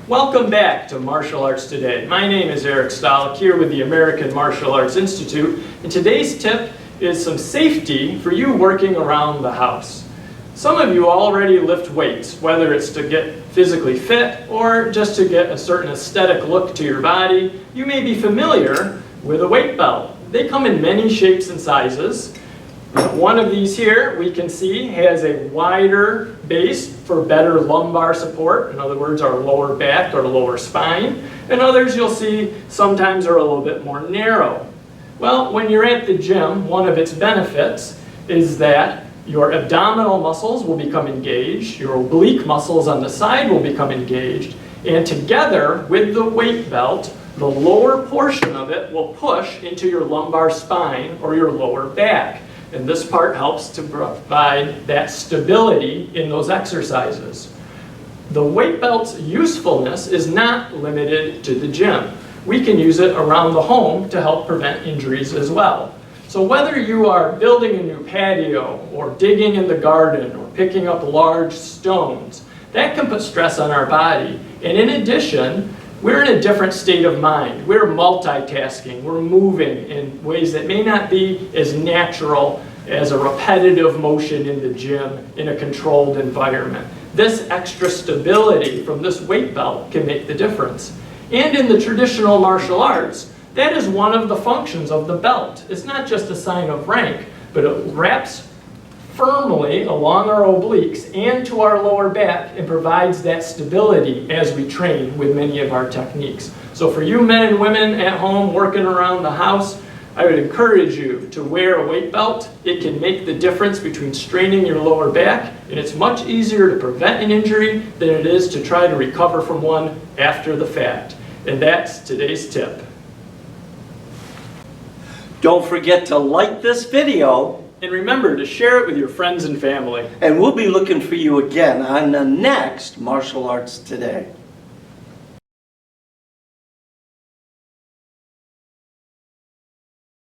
Welcome back to Martial Arts Today. My name is Eric Stolick here with the American Martial Arts Institute, and today's tip is some safety for you working around the house. Some of you already lift weights, whether it's to get physically fit or just to get a certain aesthetic look to your body. You may be familiar with a weight belt. They come in many shapes and sizes. One of these here we can see has a wider base for better lumbar support, in other words our lower back or lower spine, and others you'll see sometimes are a little bit more narrow. Well, when you're at the gym, one of its benefits is that your abdominal muscles will become engaged, your oblique muscles on the side will become engaged, and together with the weight belt, the lower portion of it will push into your lumbar spine or your lower back. And this part helps to provide that stability in those exercises. The weight belt's usefulness is not limited to the gym. We can use it around the home to help prevent injuries as well. So whether you are building a new patio or digging in the garden or picking up large stones, that can put stress on our body. And in addition, we're in a different state of mind. We're multitasking. We're moving in ways that may not be as natural as a repetitive motion in the gym in a controlled environment. This extra stability from this weight belt can make the difference. And in the traditional martial arts, that is one of the functions of the belt. It's not just a sign of rank, but it wraps firmly along our obliques and to our lower back and provides that stability as we train with many of our techniques. So for you men and women at home working around the house, I would encourage you to wear a weight belt. It can make the difference between straining your lower back, and it's much easier to prevent an injury than it is to try to recover from one after the fact. And that's today's tip. Don't forget to like this video. And remember to share it with your friends and family. And we'll be looking for you again on the next Martial Arts Today.